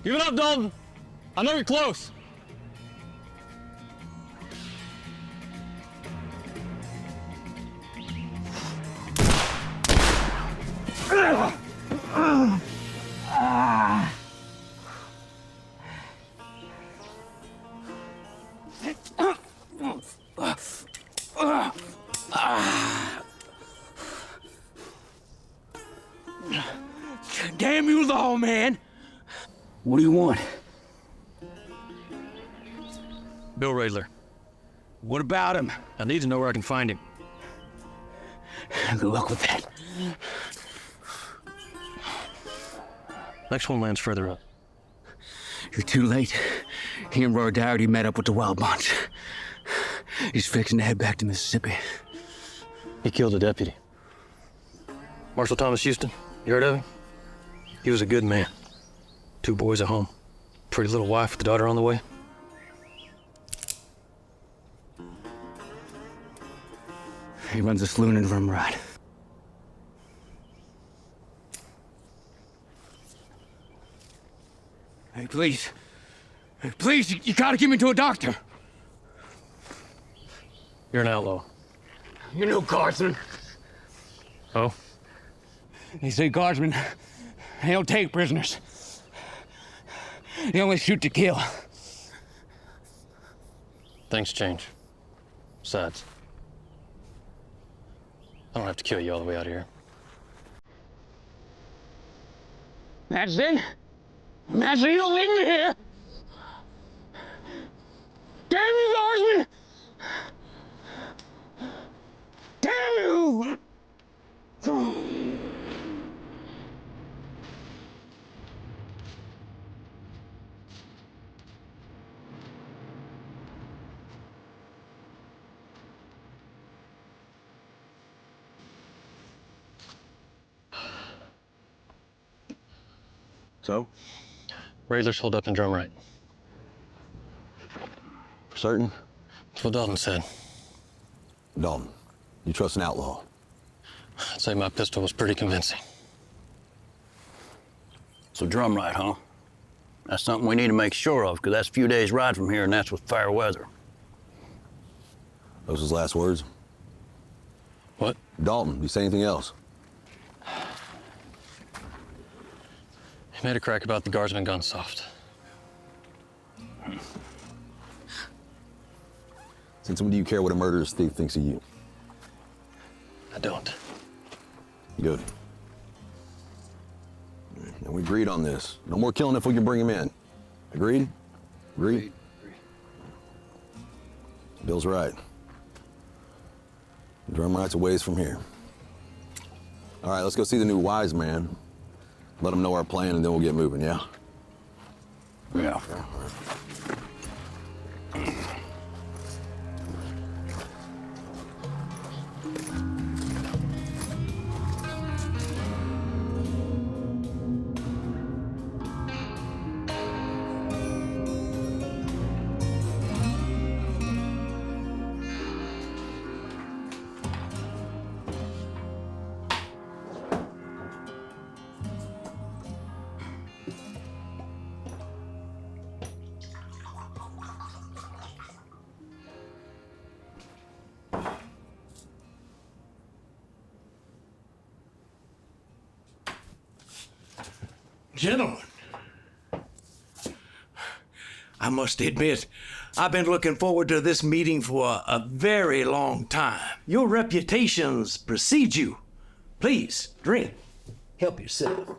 Give it up, Dalton. I know you're close. Damn you, lawman! What do you want? Bill Radler. What about him? I need to know where I can find him. Good luck with that. Next one lands further up. You're too late. He and Roy Dougherty met up with the Wild Bunch. He's fixing to head back to Mississippi. He killed a deputy. Marshal Thomas Houston, you heard of him? He was a good man. 2 boys at home. Pretty little wife with the daughter on the way. He runs a saloon in Zembrod. Hey, please. Hey, please, you gotta get me to a doctor. You're an outlaw. You know Guardsmen. Oh? They say Guardsmen, they don't take prisoners. They only shoot to kill. Things change. Besides, I don't have to kill you all the way out here. That's it? That's it, you don't leave me here! Damn you, Guardsmen! Damn you! So? Radler's holed up in Drumright. For certain? That's what Dalton said. Dalton, you trust an outlaw? I'd say my pistol was pretty convincing. So Drumright, huh? That's something we need to make sure of, because that's a few days' ride from here, and that's with fair weather. Those his last words? What? Dalton, you say anything else? He made a crack about the Guardsmen gone soft. Since when do you care what a murderous thief thinks of you? I don't. Good. And we agreed on this. No more killing if we can bring him in. Agreed? Agreed? Bill's right. Drumright's a ways from here. All right, let's go see the new wise man. Let him know our plan, and then we'll get moving, yeah? Yeah. Gentlemen, I must admit, I've been looking forward to this meeting for a very long time. Your reputations precede you. Please, drink. Help yourself.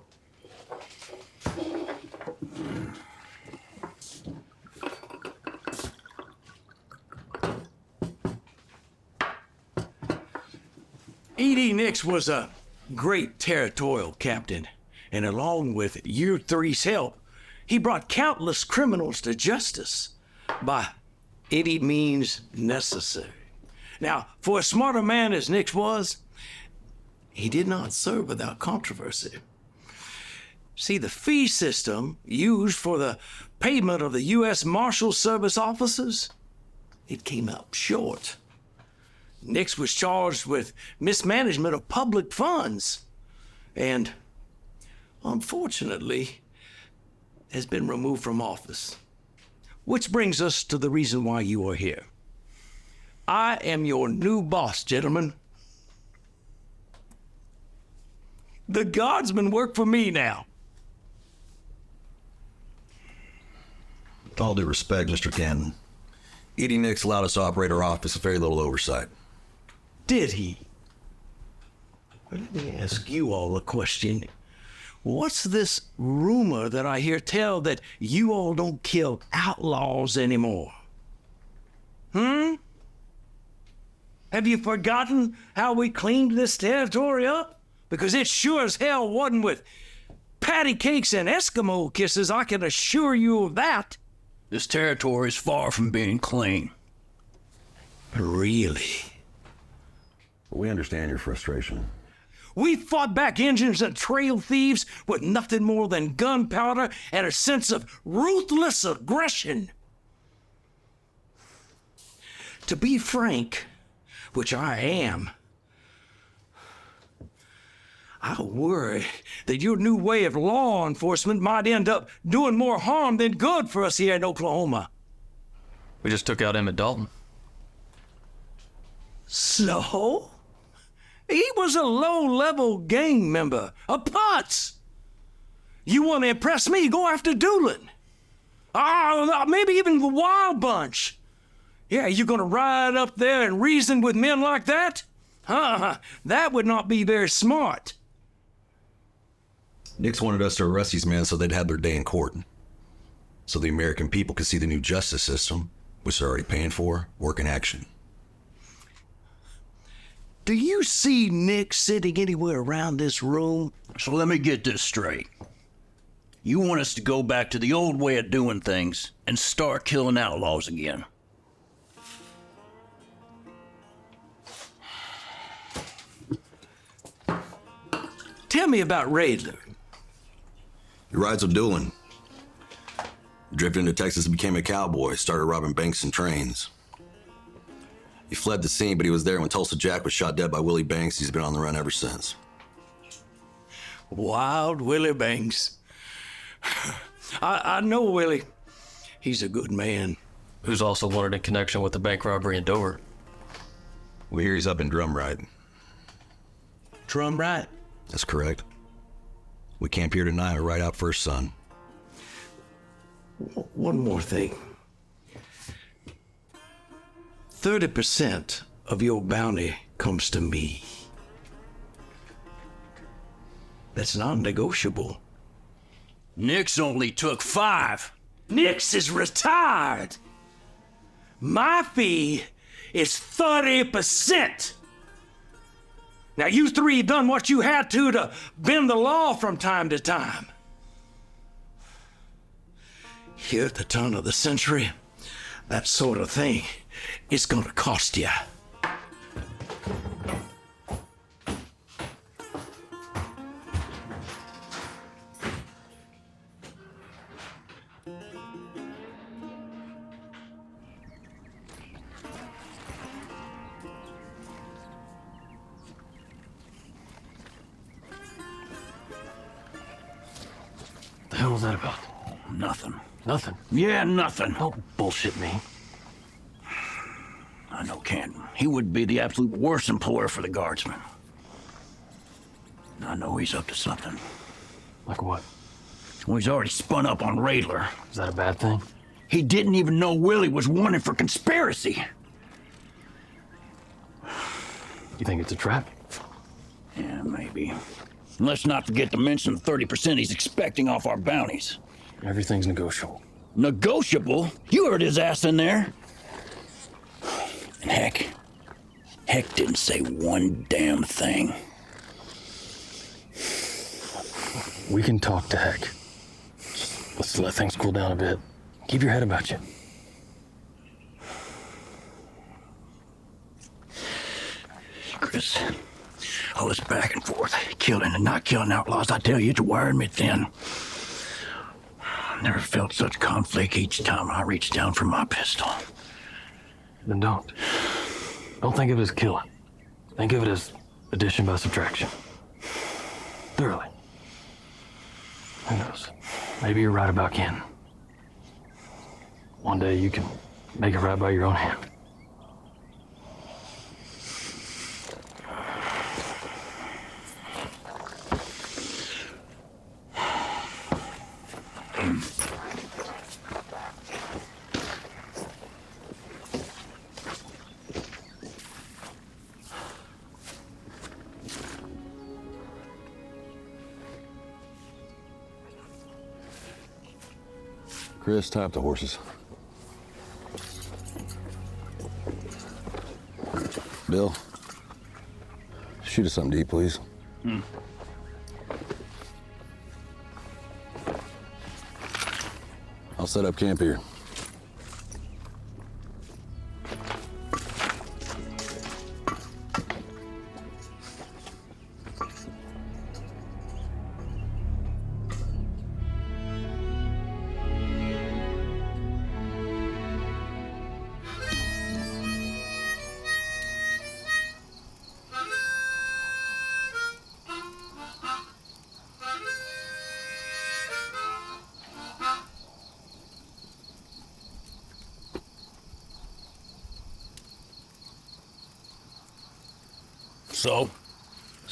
E.D. Nix was a great territorial captain, and along with Year Three's help, he brought countless criminals to justice by any means necessary. Now, for as smart a man as Nix was, he did not serve without controversy. See, the fee system used for the payment of the U.S. Marshal Service officers, it came up short. Nix was charged with mismanagement of public funds, and unfortunately, has been removed from office. Which brings us to the reason why you are here. I am your new boss, gentlemen. The Guardsmen work for me now. With all due respect, Mr. Canton, E.D. Nix allowed us to operate our office with very little oversight. Did he? Let me ask you all a question. What's this rumor that I hear tell that you all don't kill outlaws anymore? Have you forgotten how we cleaned this territory up? Because it sure as hell wasn't with patty cakes and Eskimo kisses, I can assure you of that. This territory is far from being clean. Really? We understand your frustration. We fought back engines and trail thieves with nothing more than gunpowder and a sense of ruthless aggression. To be frank, which I am, I worry that your new way of law enforcement might end up doing more harm than good for us here in Oklahoma. We just took out Emmett Dalton. So? He was a low-level gang member, a putz. You want to impress me, go after Doolin. Maybe even the Wild Bunch. Yeah, you gonna ride up there and reason with men like that? That would not be very smart. Nix wanted us to arrest these men so they'd have their day in court. So the American people could see the new justice system, which they're already paying for, work in action. Do you see Nick sitting anywhere around this room? So let me get this straight. You want us to go back to the old way of doing things and start killing outlaws again? Tell me about Raidler. He rides with Doolin. Drifted into Texas and became a cowboy, started robbing banks and trains. He fled the scene, but he was there when Tulsa Jack was shot dead by Willie Banks. He's been on the run ever since. Wild Willie Banks. I know Willie. He's a good man. Who's also wanted in connection with the bank robbery in Dover. We hear he's up in Drum Ride. Drum right? That's correct. We camp here tonight right out first sun. One more thing. 30% of your bounty comes to me. That's non-negotiable. Nix only took 5. Nix is retired. My fee is 30%. Now, you three done what you had to bend the law from time to time. Here at the turn of the century, that sort of thing is gonna cost you. The hell was that about? Nothing. Nothing. Yeah, nothing. Don't bullshit me. I know Canton. He would be the absolute worst employer for the Guardsmen. I know he's up to something. Like what? Well, he's already spun up on Raidler. Is that a bad thing? He didn't even know Willie was wanted for conspiracy. You think it's a trap? Yeah, maybe. And let's not forget to mention the 30% he's expecting off our bounties. Everything's negotiable. Negotiable? You heard his ass in there. And Heck didn't say one damn thing. We can talk to Heck. Let's let things cool down a bit. Keep your head about you. Chris, all this back and forth, killing and not killing outlaws, I tell you, it's wiring me thin. I never felt such conflict each time I reached down for my pistol. Then don't. Don't think of it as killing. Think of it as addition by subtraction. Thoroughly. Who knows? Maybe you're right about Canton. One day you can make it right by your own hand. Chris, tie up the horses. Bill, shoot us something to eat, please. I'll set up camp here.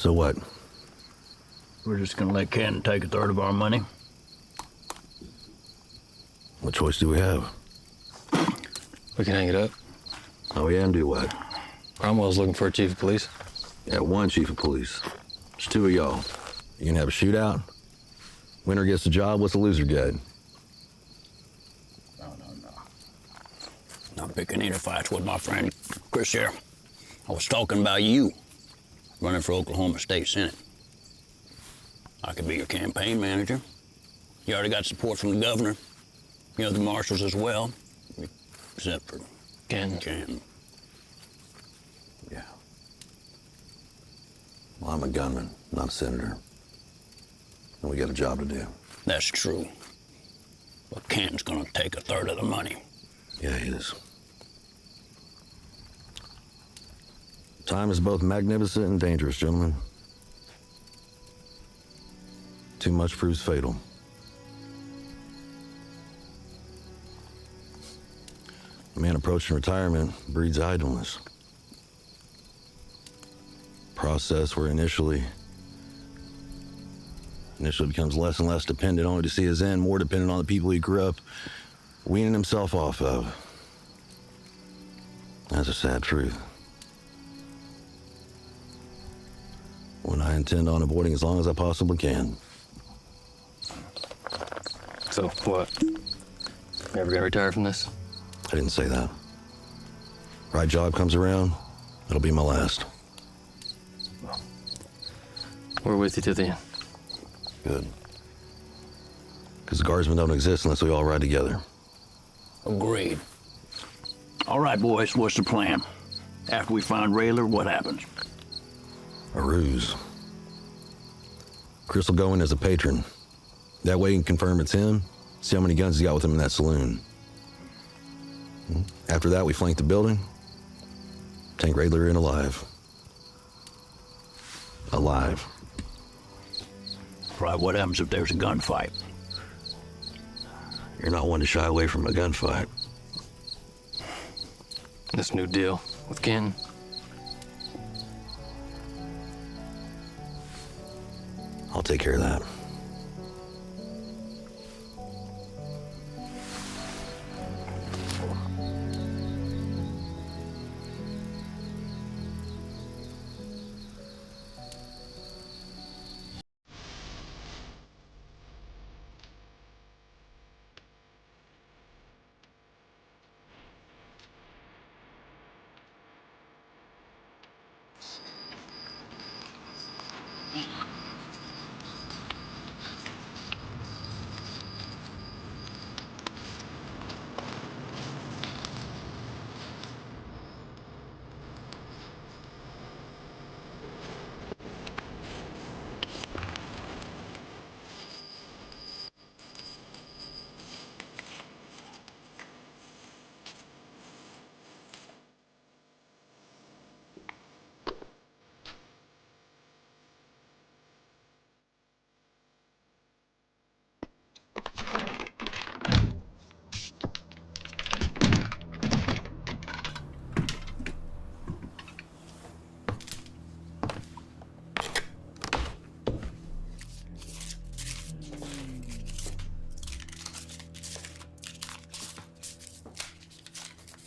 So what? We're just gonna let Canton take a third of our money? What choice do we have? We can hang it up. Oh, yeah, and do what? Cromwell's looking for a chief of police. Yeah, one chief of police. It's two of y'all. You can have a shootout. Winner gets the job. What's the loser get? No. Not picking any fights with my friend Chris here. I was talking about you running for Oklahoma State Senate. I could be your campaign manager. You already got support from the governor. You know, the marshals as well. Except for Canton. Yeah. Well, I'm a gunman, not a senator. And we got a job to do. That's true. But Canton's gonna take a third of the money. Yeah, he is. Time is both magnificent and dangerous, gentlemen. Too much proves fatal. A man approaching retirement breeds idleness. Process where initially becomes less and less dependent only to see his end, more dependent on the people he grew up weaning himself off of. That's a sad truth. One I intend on avoiding as long as I possibly can. So, what? Never gonna retire from this? I didn't say that. Right job comes around, it'll be my last. We're with you to the end. Good. Because the Guardsmen don't exist unless we all ride together. Agreed. All right, boys, what's the plan? After we find Rayler, what happens? A ruse. Chris will go in as a patron. That way he can confirm it's him, see how many guns he got with him in that saloon. After that, we flank the building, take Rayler in alive. Alive. Right, what happens if there's a gunfight? You're not one to shy away from a gunfight. This new deal with Canton. I'll take care of that.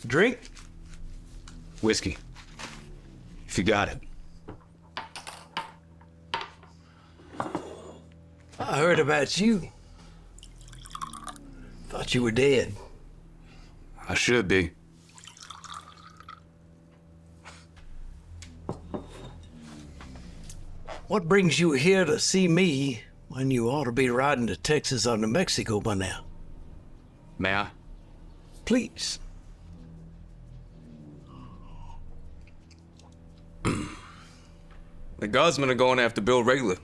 Drink? Whiskey. If you got it. I heard about you. Thought you were dead. I should be. What brings you here to see me when you ought to be riding to Texas or New Mexico by now? May I? Please. The Guardsmen are going after Bill Regular.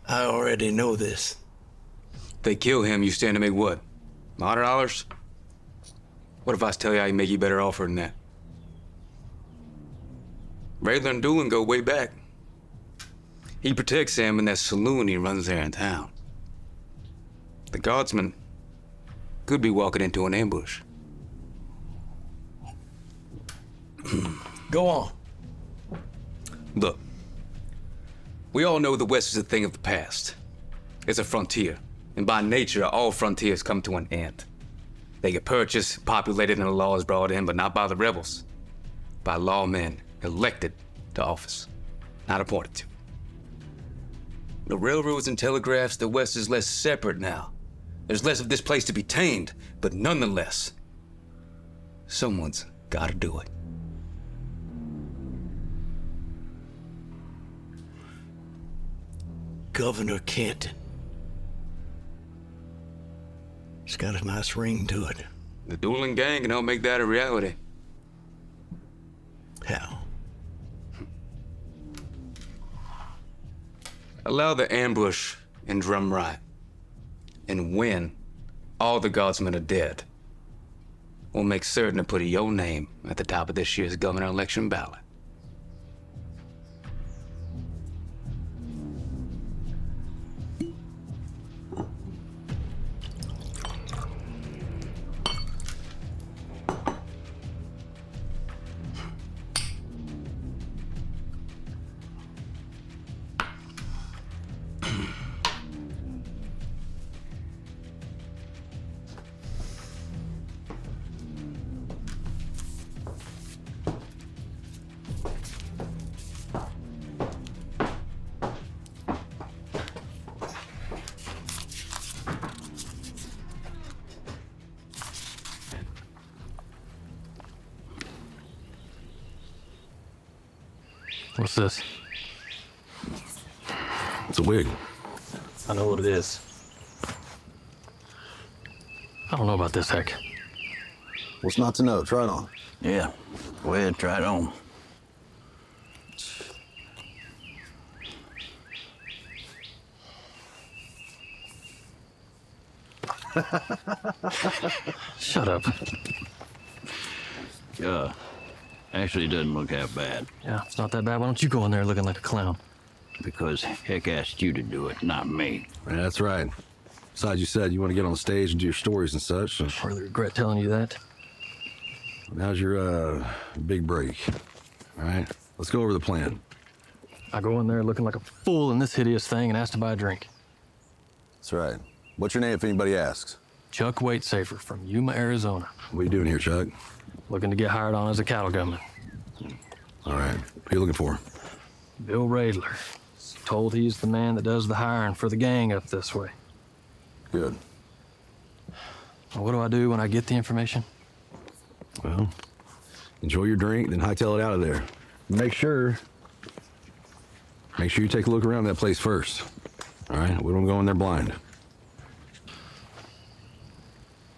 I already know this. They kill him, you stand to make what? $100? What if I tell you I can make you better offer than that? Regular and Doolin go way back. He protects Sam in that saloon he runs there in town. The Guardsmen could be walking into an ambush. Go on. Look, we all know the West is a thing of the past. It's a frontier, and by nature, all frontiers come to an end. They get purchased, populated, and the law is brought in, but not by the rebels. By lawmen elected to office, not appointed to. The railroads and telegraphs, the West is less separate now. There's less of this place to be tamed, but nonetheless, someone's gotta do it. Governor Canton. It's got a nice ring to it. The dueling gang can help make that a reality. How? Allow the ambush and drum riot. And when all the Guardsmen are dead, we'll make certain to put your name at the top of this year's governor election ballot. What's this? It's a wig. I know what it is. I don't know about this, Heck. What's not to know? Try it on. Yeah, go ahead, try it on. Shut up. Actually, it doesn't look half bad. Yeah, it's not that bad. Why don't you go in there looking like a clown? Because Heck asked you to do it, not me. Yeah, that's right. Besides, you said you want to get on the stage and do your stories and such. So I really regret telling you that. now's your big break. All right, let's go over the plan. I go in there looking like a fool in this hideous thing and ask to buy a drink. That's right. What's your name if anybody asks? Chuck Waitsafer from Yuma, Arizona. What are you doing here, Chuck? Looking to get hired on as a cattle gunman. All right, who you looking for? Bill Radler. Told he's the man that does the hiring for the gang up this way. Good. Well, what do I do when I get the information? Well, enjoy your drink, then hightail it out of there. Make sure you take a look around that place first. All right, we don't go in there blind.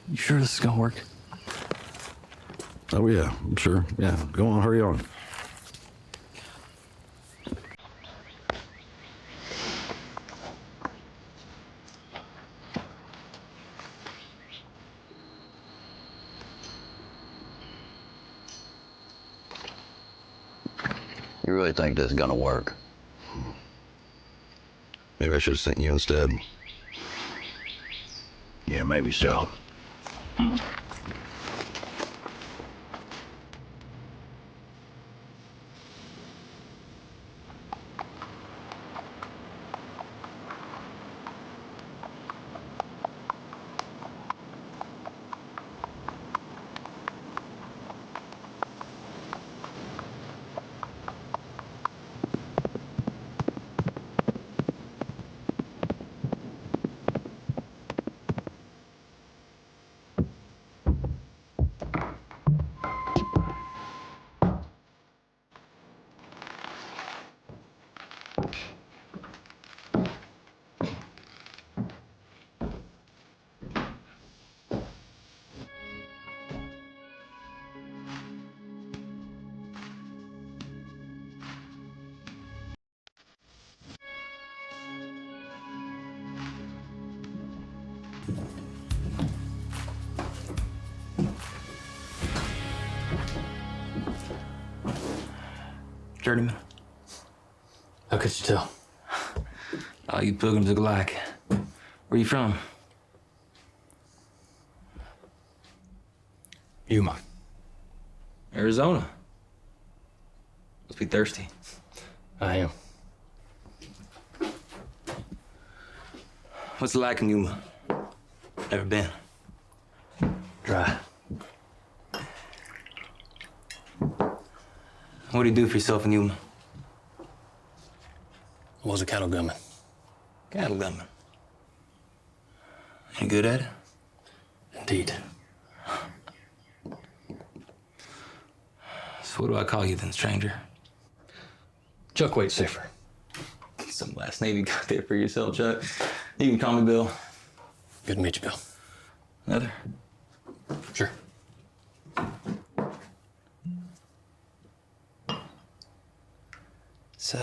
You sure this is gonna work? Oh yeah, I'm sure. Yeah, go on, hurry on. You really think this is gonna work? Maybe I should have sent you instead. Yeah, maybe so. Journeyman. How could you tell? All you pilgrims look alike. Where you from? Yuma. Arizona. Must be thirsty. I am. What's it like in Yuma? Never been. Dry. What do you do for yourself in Yuma? I was a cattle gunman. Cattle gunman. You good at it? Indeed. So what do I call you then, stranger? Chuck Waite safer. Some last name you got there for yourself, Chuck. You can call me Bill. Good to meet you, Bill. Another? Sure. It's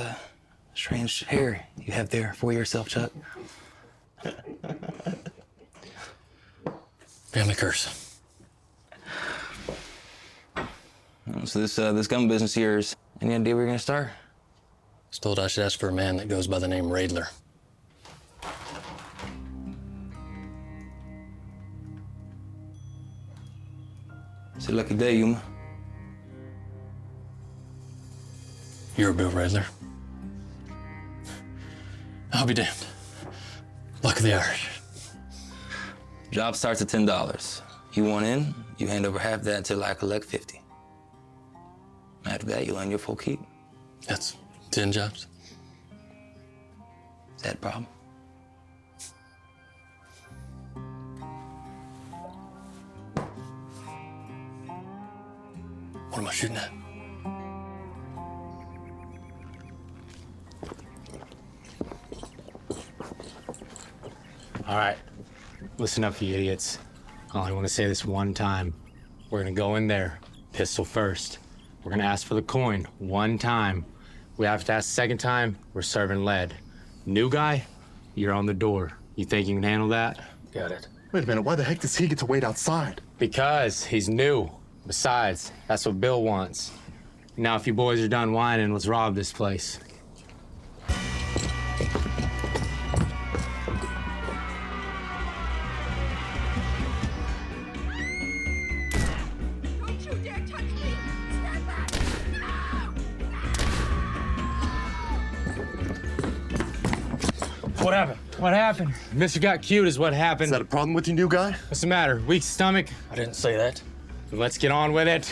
strange hair you have there for yourself, Chuck. Family curse. So this gun business of yours, any idea where you're gonna start? I was told I should ask for a man that goes by the name Radler. It's a lucky day, Yuma. You're Bill Radler. I'll be damned. Luck of the Irish. Job starts at $10. You want in, you hand over half that until I collect 50. After that, you'll earn your full keep. That's 10 jobs. Is that a problem? What am I shooting at? All right, listen up, you idiots. I only want to say this one time. We're gonna go in there, pistol first. We're gonna ask for the coin one time. We have to ask the second time, we're serving lead. New guy, you're on the door. You think you can handle that? Got it. Wait a minute, why the heck does he get to wait outside? Because he's new. Besides, that's what Bill wants. Now, if you boys are done whining, let's rob this place. Don't you dare touch me! Stand back! No! What happened? What happened? Mr. Got Cute is what happened. Is that a problem with you, new guy? What's the matter? Weak stomach? I didn't say that. Let's get on with it.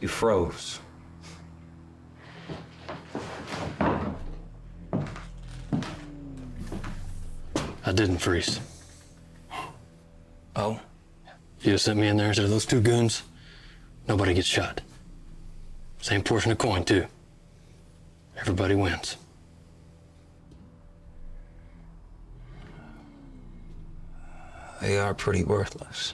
You froze. I didn't freeze. Oh? If you sent me in there instead of those two goons, nobody gets shot. Same portion of coin, too. Everybody wins. They are pretty worthless.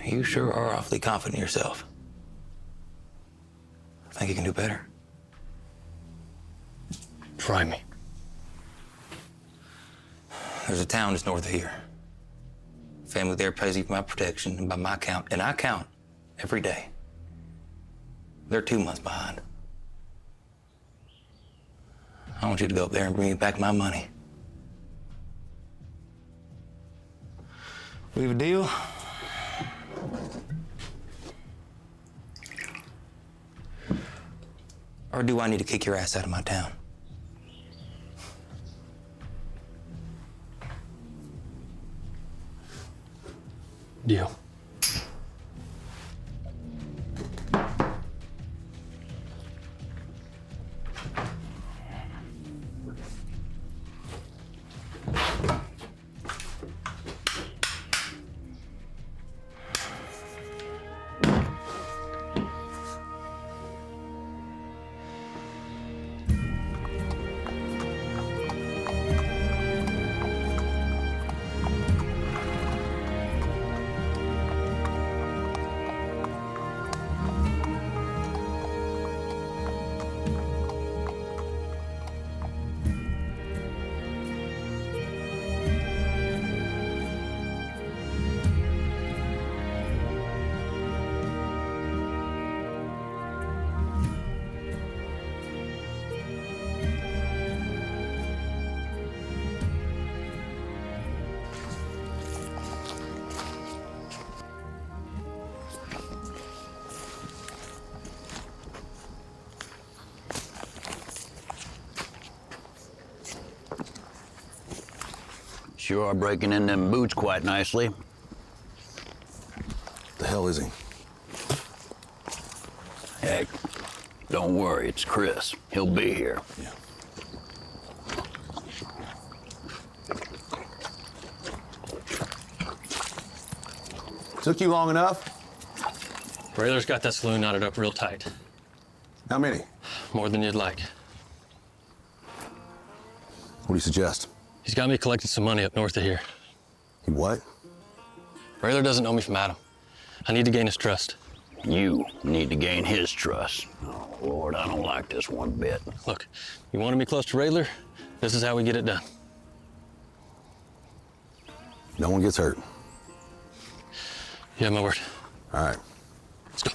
You sure are awfully confident in yourself. Think you can do better? Try me. There's a town just north of here. Family there pays you for my protection, and by my count, and I count every day. They're 2 months behind. I want you to go up there and bring me back my money. We have a deal? Or do I need to kick your ass out of my town? Deal. Sure are breaking in them boots quite nicely. The hell is he? Heck, don't worry, it's Chris. He'll be here. Yeah. Took you long enough? Rayler's got that saloon knotted up real tight. How many? More than you'd like. What do you suggest? He's got me collecting some money up north of here. He what? Rayler doesn't know me from Adam. I need to gain his trust. You need to gain his trust. Oh, Lord, I don't like this one bit. Look, you want to be close to Rayler? This is how we get it done. No one gets hurt. You have my word. All right. Let's go.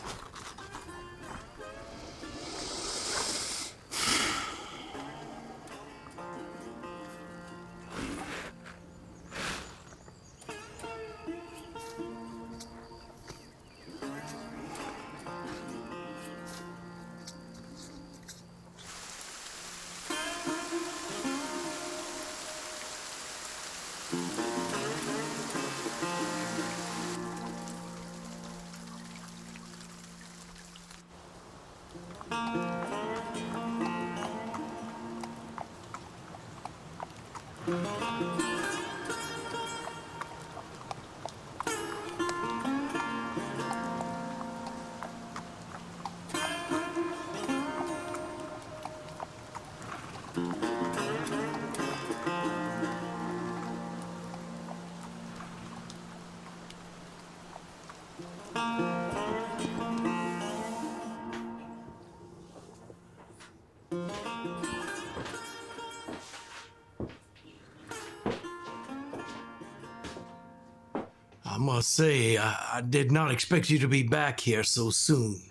I must say, I did not expect you to be back here so soon.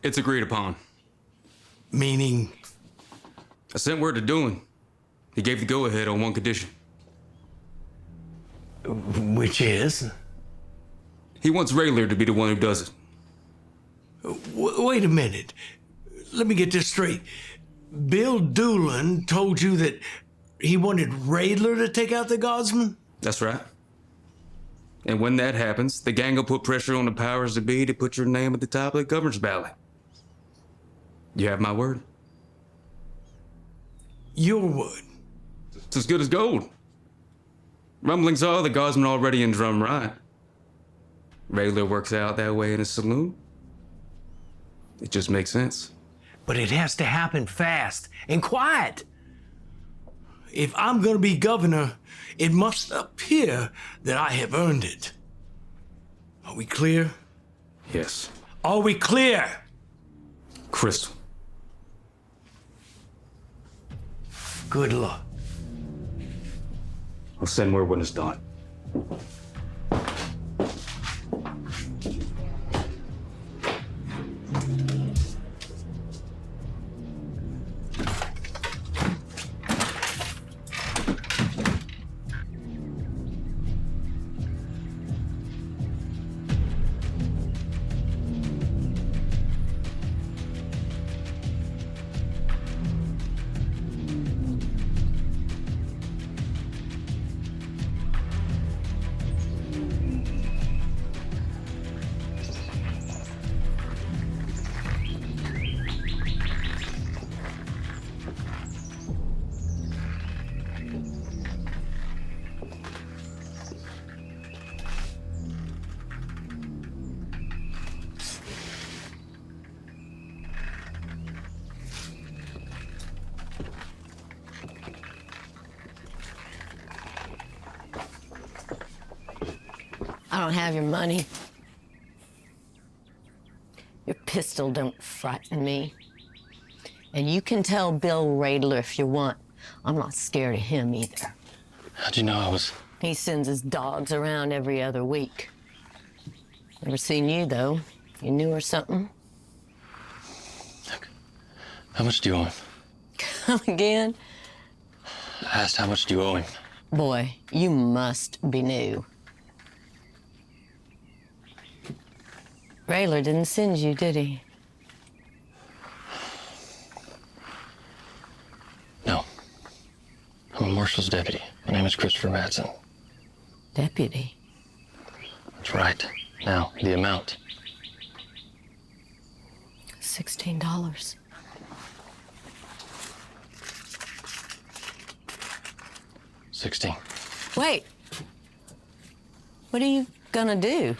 It's agreed upon. Meaning? I sent word to Doolin. He gave the go-ahead on one condition. Which is? He wants Rayler to be the one who does it. Wait a minute. Let me get this straight. Bill Doolin told you that he wanted Rayler to take out the Guardsmen? That's right. And when that happens, the gang will put pressure on the powers that be to put your name at the top of the governor's ballot. You have my word? Your word? It's as good as gold. Rumblings are the Guardsmen already in drum right. Rayler works out that way in his saloon. It just makes sense. But it has to happen fast and quiet. If I'm gonna be governor, it must appear that I have earned it. Are we clear? Yes. Are we clear? Crystal. Good luck. I'll send word when it's done. I don't have your money. Your pistol don't frighten me. And you can tell Bill Radler if you want. I'm not scared of him either. How'd you know I was... He sends his dogs around every other week. Never seen you, though. You knew or something? How much do you owe him? Come again? I asked how much do you owe him? Boy, you must be new. Rayler didn't send you, did he? No. I'm a marshal's deputy. My name is Christopher Madsen. Deputy? That's right. Now, the amount. $16. $16. Wait. What are you gonna do?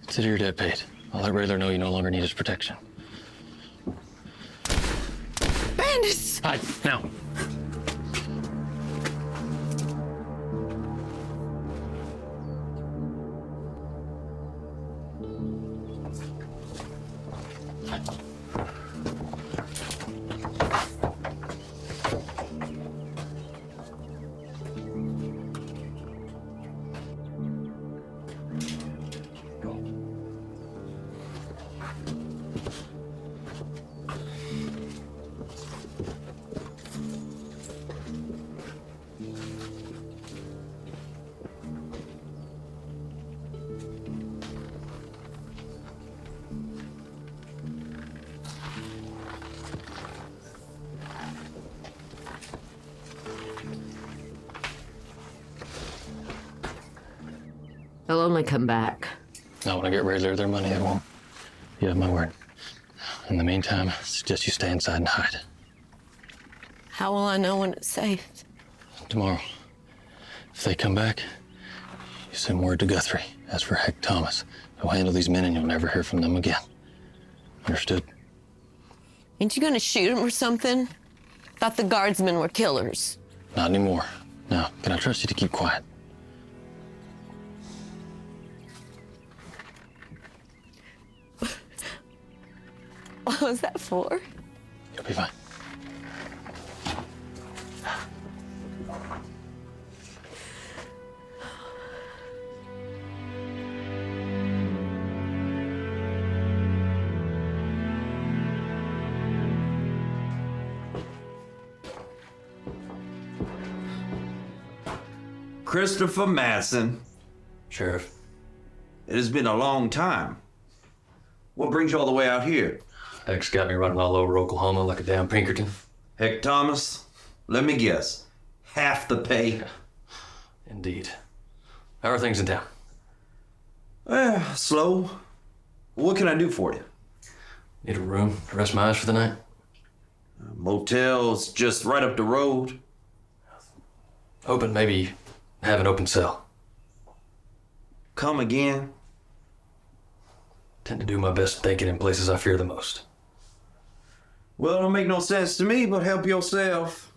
Consider your debt paid. I'll let Rayler know you no longer need his protection. Bandits! Hide, now. They'll only come back. Not when I get Rayler their money, I won't. You have my word. In the meantime, I suggest you stay inside and hide. How will I know when it's safe? Tomorrow. If they come back, you send word to Guthrie. As for Heck Thomas, he'll handle these men and you'll never hear from them again. Understood? Ain't you gonna shoot him or something? Thought the guardsmen were killers. Not anymore. Now, can I trust you to keep quiet? What was that for? You'll be fine. Christopher Madsen. Sheriff. It has been a long time. What brings you all the way out here? Heck's got me running all over Oklahoma like a damn Pinkerton. Heck Thomas, let me guess. Half the pay? Indeed. How are things in town? Slow. What can I do for you? Need a room to rest my eyes for the night? Motel's just right up the road. Hoping maybe have an open cell. Come again? Tend to do my best thinking in places I fear the most. Well, it don't make no sense to me, but help yourself.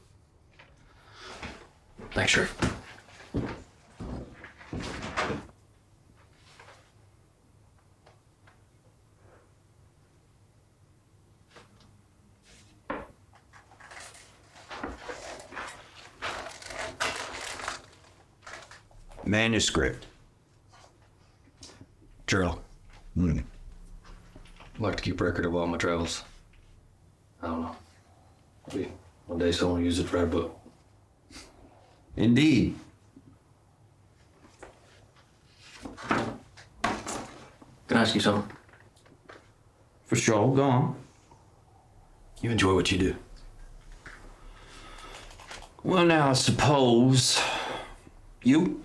Thanks, Sheriff. Manuscript. Journal. I'd like to keep record of all my travels. I don't know. Maybe one day someone will use it for our book. Indeed. Can I ask you something? For sure, go on. You enjoy what you do? Well, now, I suppose... You?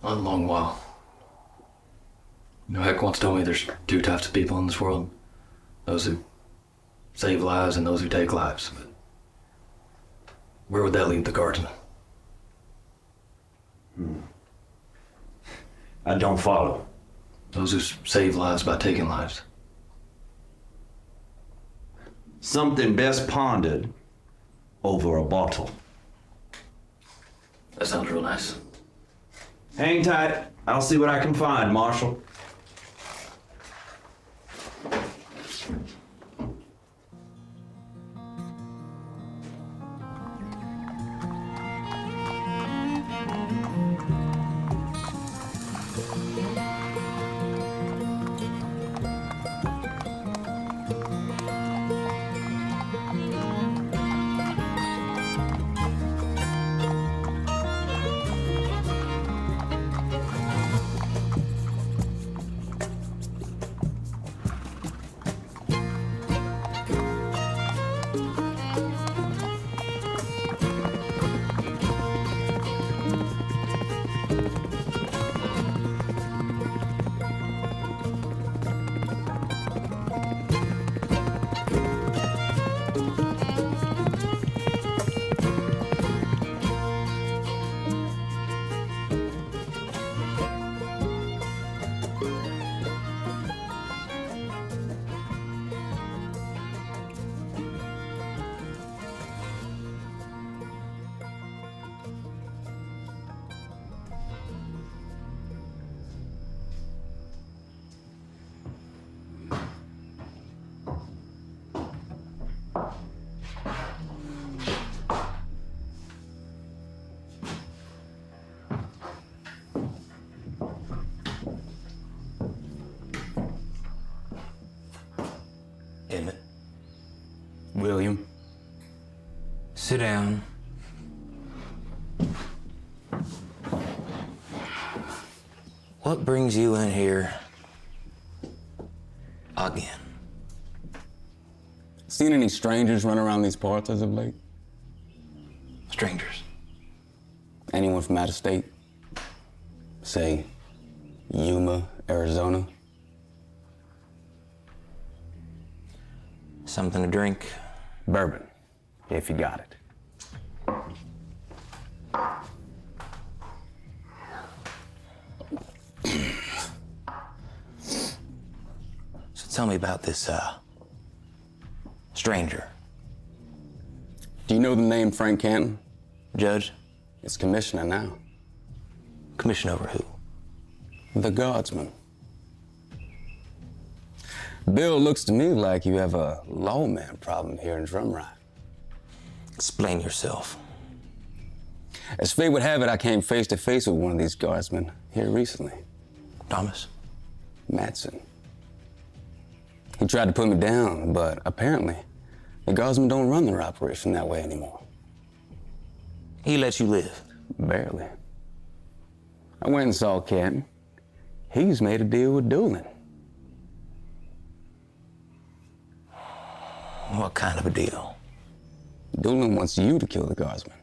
Not in a long while. You know, Heck once told me there's two types of people in this world. Those who save lives and those who take lives. But where would that leave the guardsmen? I don't follow. Those who save lives by taking lives. Something best pondered over a bottle. That sounds real nice. Hang tight. I'll see what I can find, Marshal. Emmett, William. sit down. What brings you in here again? Seen any strangers run around these parts as of late? Strangers? Anyone from out of state? Say, Yuma, Arizona? Something to drink? Bourbon, if you got it. So tell me about this, stranger. Do you know the name Frank Canton? Judge? It's commissioner now. Commission over who? The Guardsmen. Bill, looks to me like you have a lawman problem here in Drumride. Explain yourself. As fate would have it, I came face to face with one of these guardsmen here recently. Thomas? Matson. He tried to put me down, but apparently the guardsmen don't run their operation that way anymore. He let you live? Barely. I went and saw Canton. He's made a deal with Doolin. What kind of a deal? Doolin wants you to kill the guardsmen.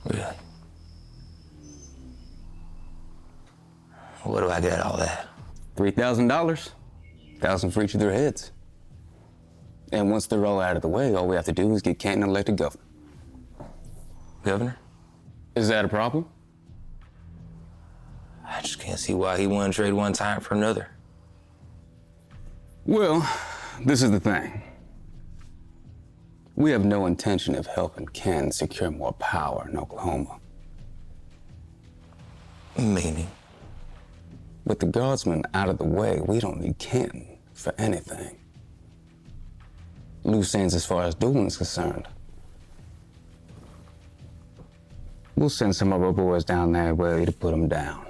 Really? What do I get all that? $3,000. $1,000 for each of their heads. And once they're all out of the way, all we have to do is get Canton elected governor. Governor? Is that a problem? I just can't see why he wouldn't trade one time for another. Well, this is the thing. We have no intention of helping Ken secure more power in Oklahoma. Meaning? With the guardsmen out of the way, we don't need Canton for anything. Loose ends as far as Doolin's concerned. We'll send some of our boys down there ready to put them down.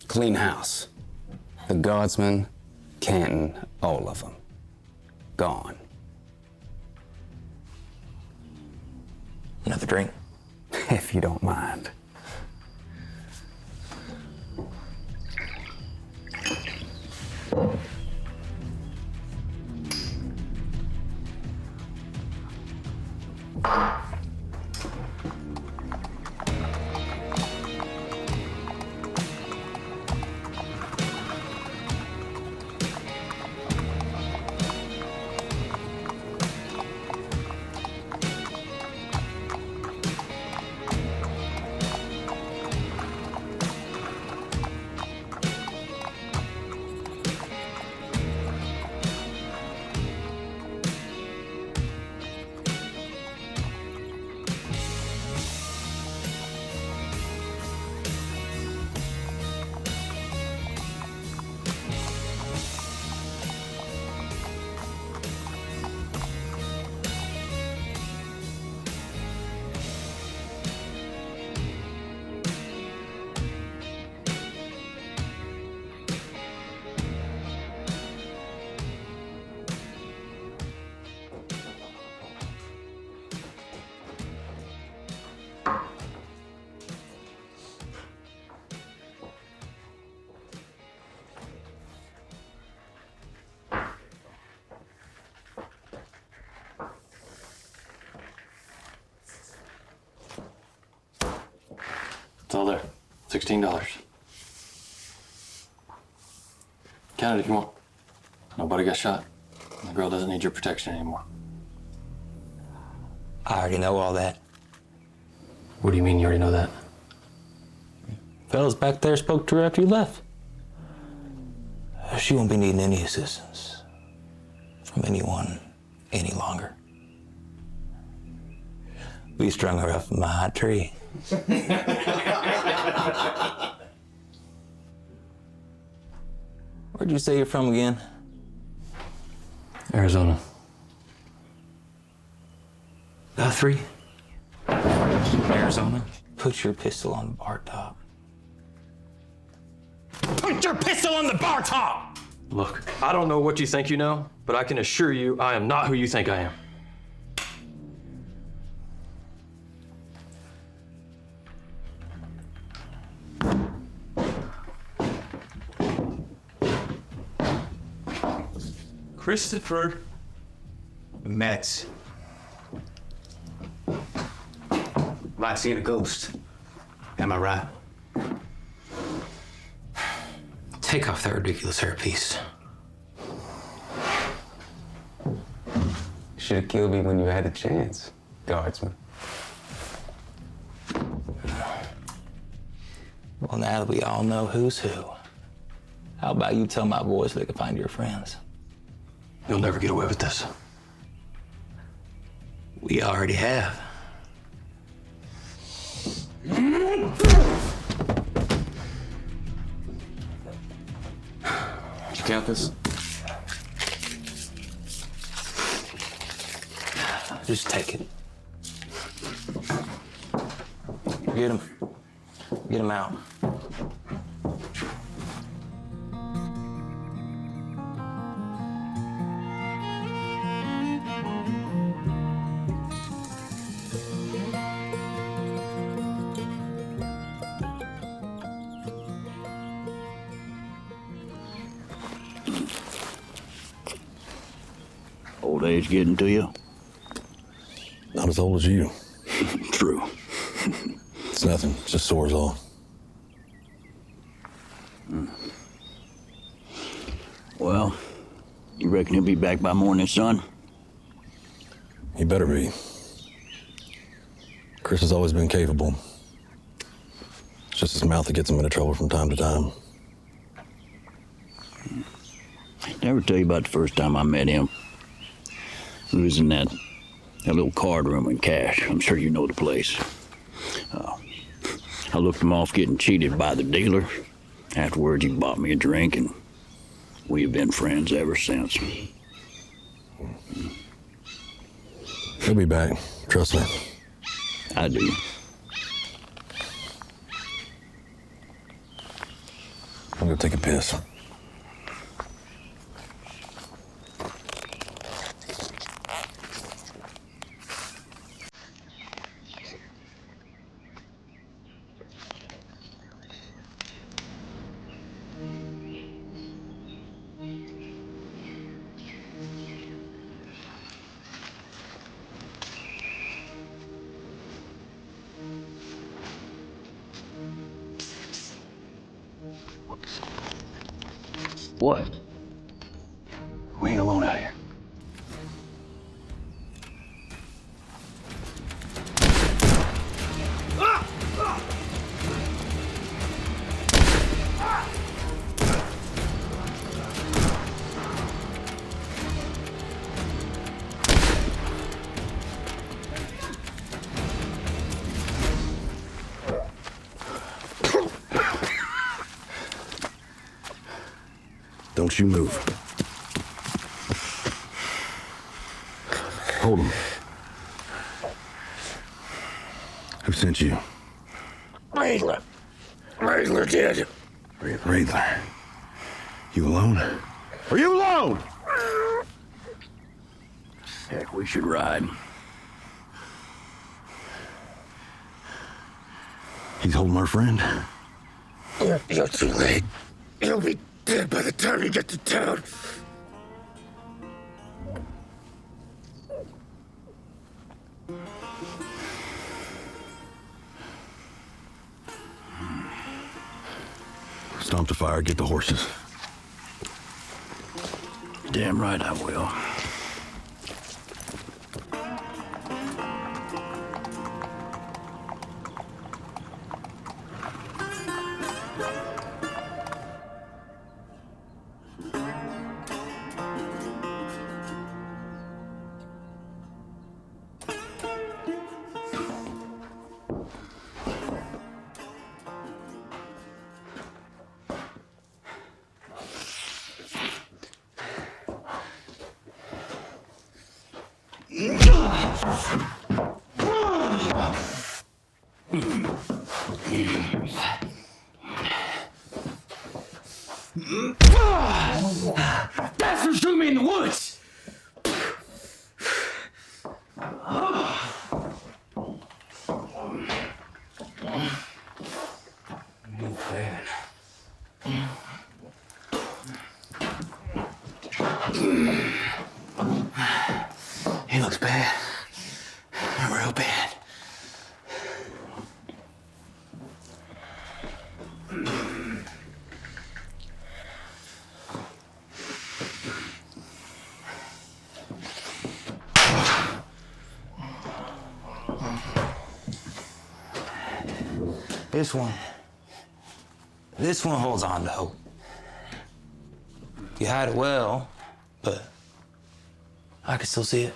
Clean house. The guardsmen, Canton, all of them. Gone. Another drink? If you don't mind. It's all there. $16. Count it if you want. Nobody got shot. The girl doesn't need your protection anymore. I already know all that. What do you mean you already know that? Fellas back there spoke to her after you left. She won't be needing any assistance from anyone any longer. We strung her up from a high tree. Where'd you say you're from again? Arizona. Guthrie? Arizona? Put your pistol on the bar top. Put your pistol on the bar top! Look, I don't know what you think you know, but I can assure you I am not who you think I am. Christopher Metz. Like seeing a ghost. Am I right? Take off that ridiculous hairpiece. Should have killed me when you had a chance, Guardsman. Well, now that we all know who's who, how about you tell my boys they can find your friends? You'll never get away with this. We already have. Did you count this? Just take it. Get him. Get him out. Old age getting to you? Not as old as you. True. It's nothing, just sores all. Well, you reckon he'll be back by morning, son? He better be. Chris has always been capable. It's just his mouth that gets him into trouble from time to time. Never tell you about the first time I met him. We was in that little card room in Cash. I'm sure you know the place. I looked him off getting cheated by the dealer. Afterwards, he bought me a drink, and we have been friends ever since. He'll be back, trust me. I do. I'm gonna take a piss. What? We ain't alone out here. Don't you move. Hold him. Who sent you? Raidler. Raidler did. Raidler. You alone? Are you alone? Heck, we should ride. He's holding our friend. You're too late. He'll be dead by the time you get to town. Stomp the fire, get the horses. Damn right I will. Bastards threw me in the woods! He looks bad. Real bad. This one holds on to hope. You hide it well, but I can still see it.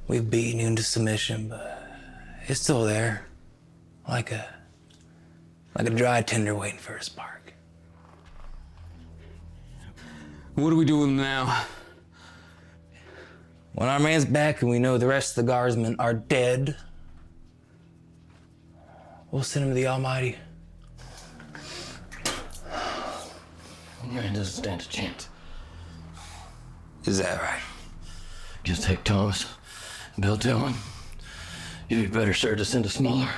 We've beaten you into submission, but it's still there. Like a dry tinder waiting for a spark. What do we do with him now? When our man's back and we know the rest of the guardsmen are dead, we'll send him to the Almighty. Man doesn't stand a chance. Is that right? Just take Thomas, Bill Dillon. You'd be better served to send a smaller.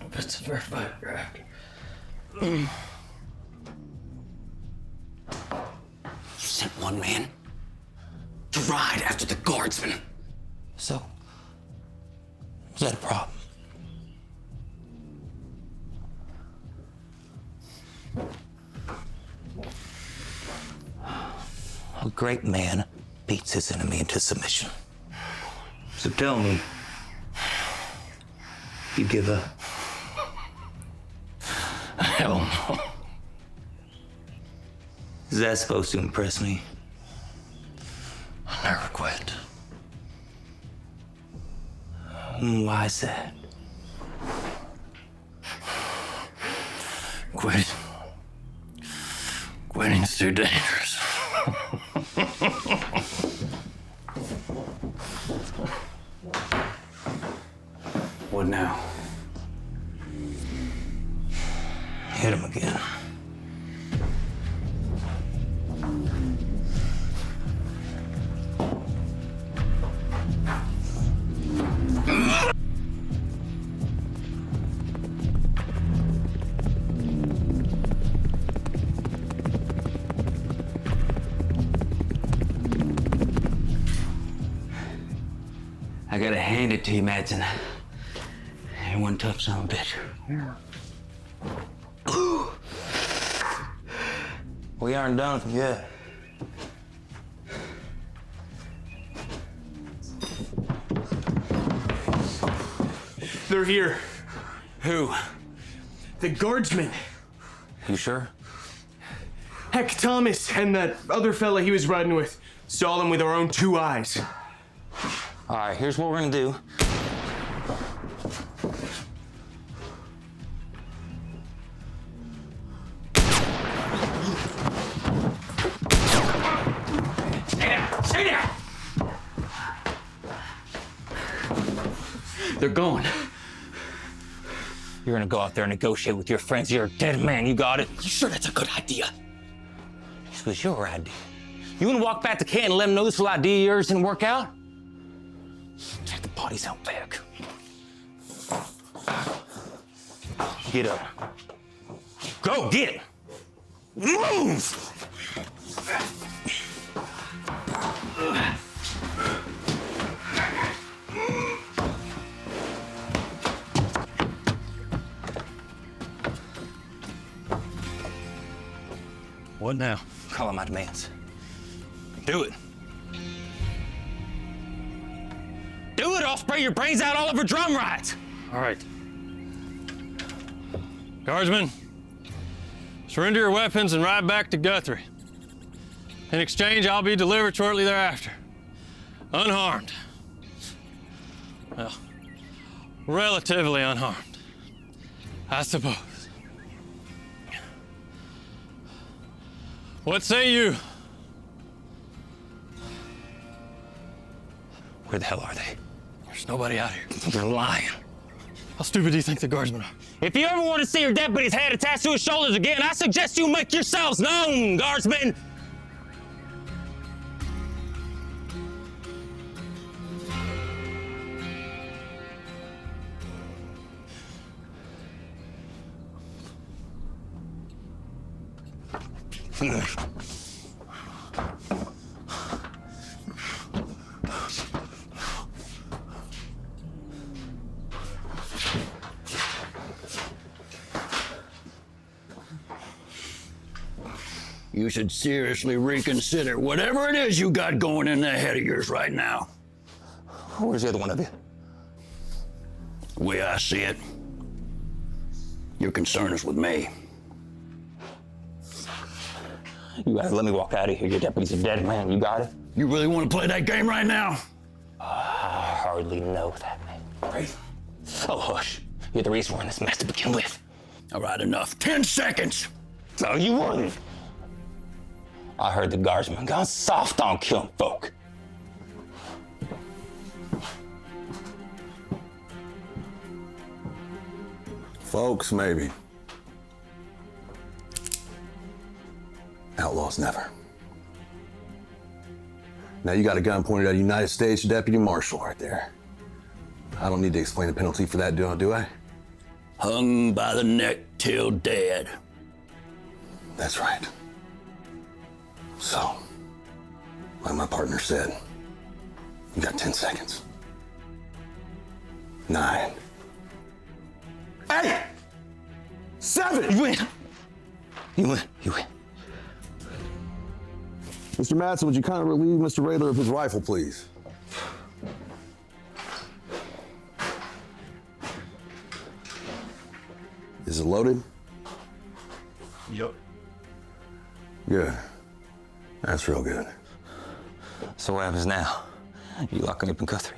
But it's a verified draft. You sent one man to ride after the guardsmen. So, is that a problem? A great man beats his enemy into submission. So tell me, you give up? Hell no. Is that supposed to impress me? I never quit. Why is that? Quitting's too dangerous. What now? Hit him again. I gotta hand it to you, Madsen. You're one tough son of a bitch. We aren't done with him yet. They're here. Who? The guardsmen. You sure? Heck, Thomas and that other fella he was riding with saw them with our own two eyes. All right, here's what we're gonna do. Stay there! They're going. You're gonna go out there and negotiate with your friends. You're a dead man. You got it? You sure that's a good idea? This was your idea. You wanna walk back to Canton and let them know this little idea of yours didn't work out? Take the bodies out back. Get up. Go, get it. Move! What now? Call out my demands. Do it. Do it, or I'll spray your brains out all over drum rides. All right. Guardsmen, surrender your weapons and ride back to Guthrie. In exchange, I'll be delivered shortly thereafter. Unharmed. Well, relatively unharmed, I suppose. What say you? Where the hell are they? There's nobody out here. You're lying. How stupid do you think the Guardsmen are? If you ever want to see your deputy's head attached to his shoulders again, I suggest you make yourselves known, Guardsmen. You should seriously reconsider whatever it is you got going in that head of yours right now. Where's the other one of you? The way I see it, your concern is with me. You gotta let me walk out of here. Your deputy's a dead man. You got it? You really want to play that game right now? I hardly know that man. Right? Oh, hush. You're the reason we're in this mess to begin with. All right, enough. 10 seconds. No, you wouldn't. I heard the Guardsmen gone soft on killing folk. Folks, maybe. Outlaws never. Now you got a gun pointed at a United States Deputy Marshal right there. I don't need to explain the penalty for that, do I? Hung by the neck till dead. That's right. So, like my partner said, you got 10 seconds. 9. 8. 7. You win. You win. You win. Mr. Madsen, would you kind of relieve Mr. Raylor of his rifle, please? Is it loaded? Yep. Good. That's real good. So what happens now? You lock him up in Guthrie?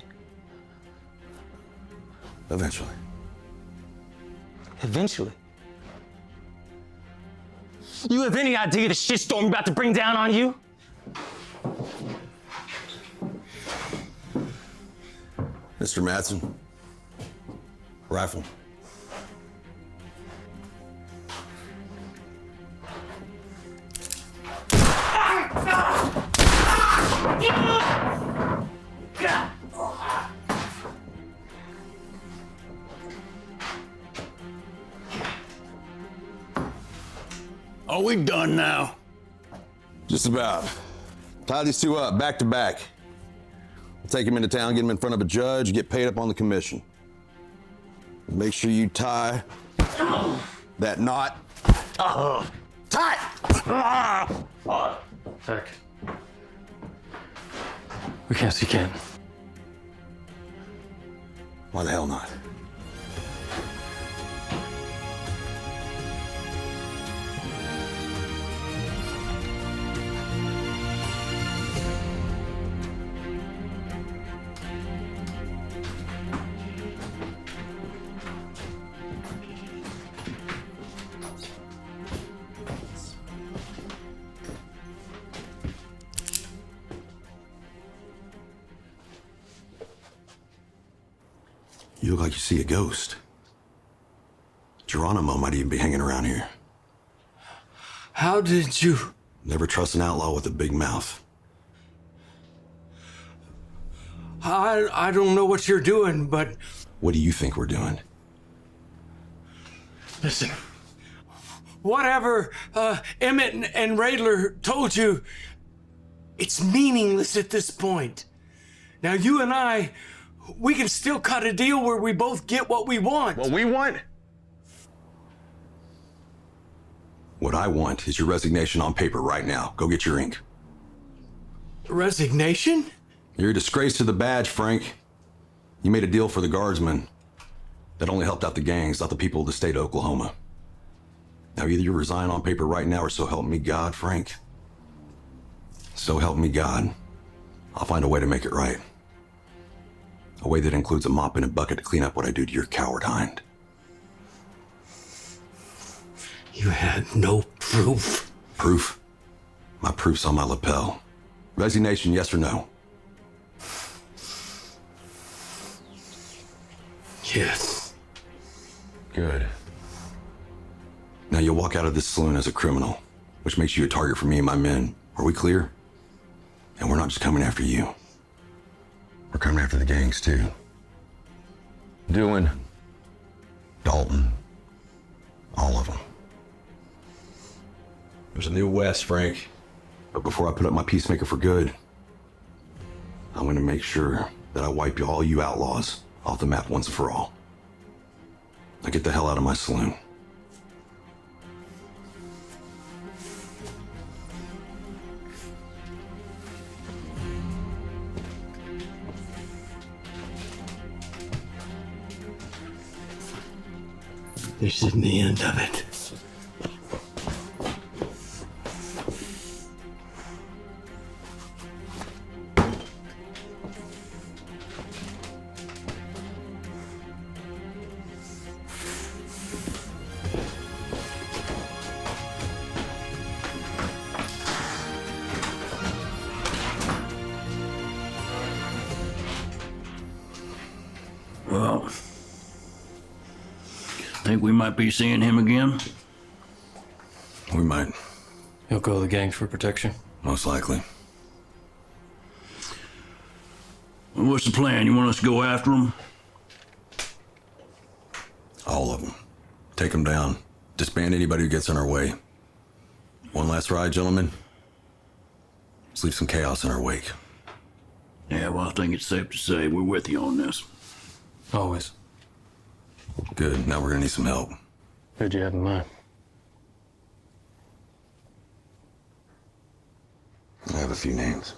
Eventually. Eventually? You have any idea the shitstorm you're about to bring down on you? Mr. Madsen, rifle. Are we done now? Just about. Tie these two up, back to back. We'll take him into town, get him in front of a judge, get paid up on the commission. Make sure you tie that knot. Tight! Zach. We can't see Canton. Why the hell not? You look like you see a ghost. Geronimo might even be hanging around here. How did you? Never trust an outlaw with a big mouth. I don't know what you're doing, but... What do you think we're doing? Listen, whatever Emmett and Raylor told you, it's meaningless at this point. Now, you and I, we can still cut a deal where we both get what we want. What we want? What I want is your resignation on paper right now. Go get your ink. Resignation? You're a disgrace to the badge, Frank. You made a deal for the Guardsmen that only helped out the gangs, not the people of the state of Oklahoma. Now either you resign on paper right now or so help me God, Frank. So help me God. I'll find a way to make it right. A way that includes a mop and a bucket to clean up what I do to your coward hind. You had no proof. Proof? My proof's on my lapel. Resignation, yes or no? Yes. Good. Now you'll walk out of this saloon as a criminal, which makes you a target for me and my men. Are we clear? And we're not just coming after you. We're coming after the gangs too. Dillon, Dalton, all of them. There's a new West, Frank. But before I put up my peacemaker for good, I'm gonna make sure that I wipe all you outlaws off the map once and for all. Now get the hell out of my saloon. This isn't the end of it. Well, think we might be seeing him again? We might. He'll go to the gangs for protection? Most likely. Well, what's the plan? You want us to go after him? All of them. Take them down. Disband anybody who gets in our way. One last ride, gentlemen. Let's leave some chaos in our wake. Yeah, well, I think it's safe to say we're with you on this. Always. Good. Now we're gonna need some help. Who'd you have in mind? I have a few names.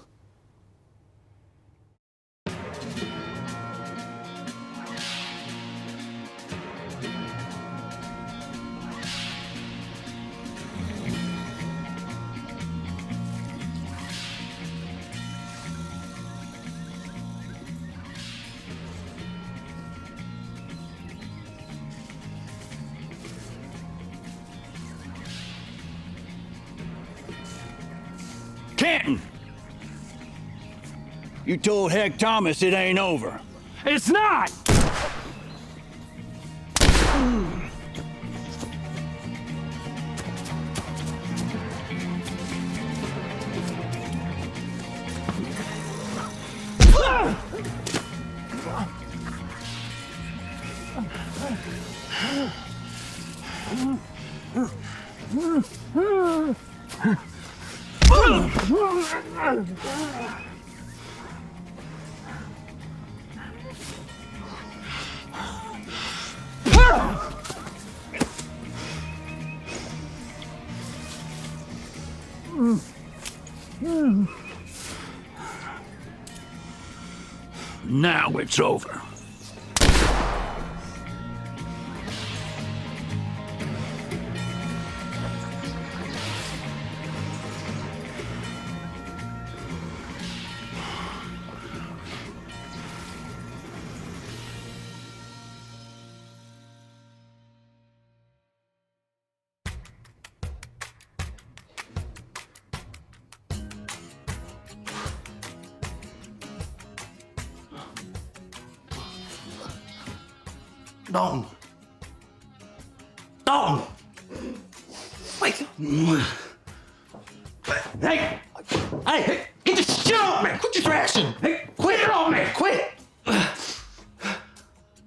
Canton! You told Heck Thomas it ain't over. It's not! Now it's over. Dalton. Dalton! Wait. Hey! Hey! Get the shit off me! Quit your thrashing! Hey! Quit it on me! Quit!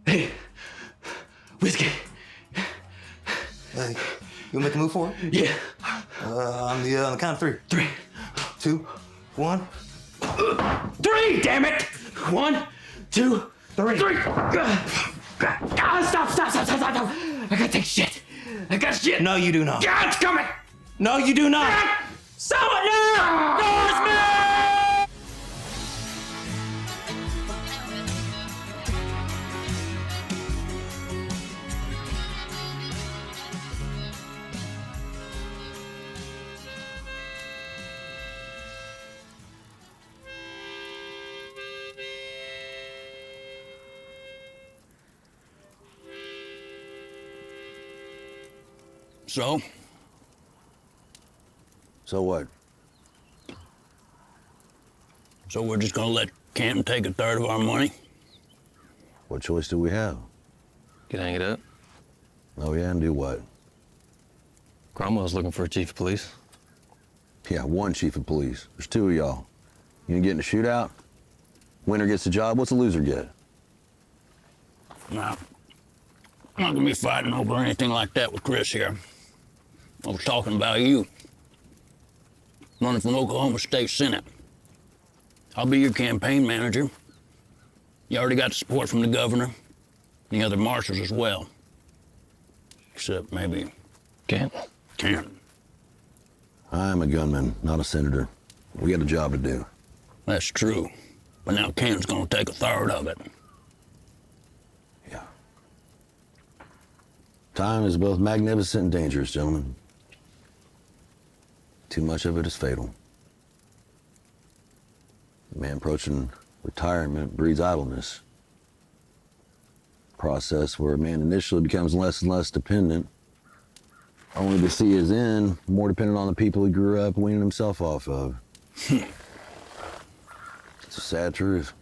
Hey! Whiskey. You make a move for it? Yeah. On the count of three. 3, 2, 1. 3, damn it! 1, 2, 3. God, stop. I gotta take shit. I got shit. No, you do not. God, it's coming. No, you do not! Someone now! Guardsmen! So? So what? So we're just gonna let Canton take a third of our money? What choice do we have? Could hang it up. Oh, yeah, and do what? Cromwell's looking for a chief of police. Yeah, one chief of police. There's two of y'all. You gonna get in a shootout? Winner gets the job. What's the loser get? Nah. I'm not gonna be fighting over anything like that with Chris here. I was talking about you. Running for Oklahoma State Senate. I'll be your campaign manager. You already got the support from the governor and the other marshals as well. Except maybe Canton. Canton. I'm a gunman, not a senator. We got a job to do. That's true. But now Canton's gonna take a third of it. Yeah. Time is both magnificent and dangerous, gentlemen. Too much of it is fatal. A man approaching retirement breeds idleness. Process where a man initially becomes less and less dependent, only to see his end more dependent on the people he grew up weaning himself off of. It's a sad truth.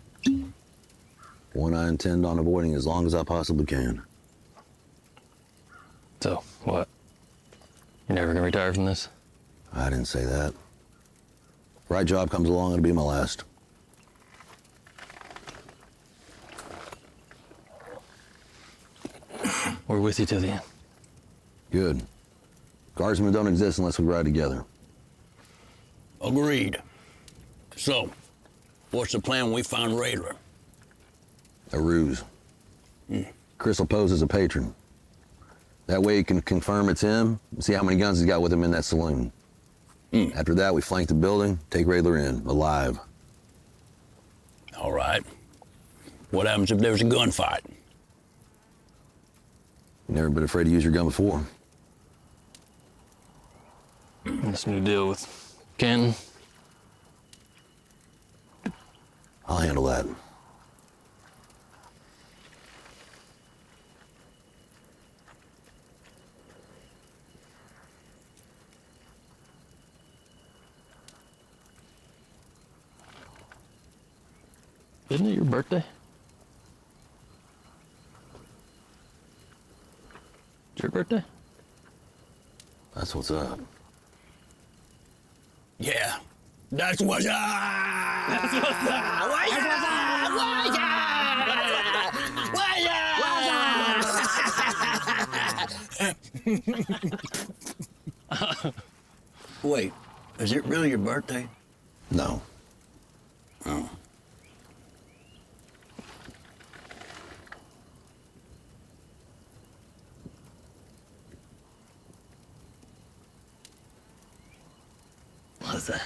One I intend on avoiding as long as I possibly can. So, what? You're never gonna retire from this? I didn't say that. Right job comes along, it'll be my last. We're with you till the end. Good. Guardsmen don't exist unless we ride together. Agreed. So, what's the plan when we find Raidler? A ruse. Chris will pose as a patron. That way he can confirm it's him and see how many guns he's got with him in that saloon. After that, we flank the building, take Raidler in, alive. All right. What happens if there's a gunfight? You never been afraid to use your gun before. This new deal with Canton. I'll handle that. Isn't it your birthday? It's your birthday? That's what's up. Yeah, that's what's up! That's what's up! Wait, is it really your birthday? No. Oh. What's that?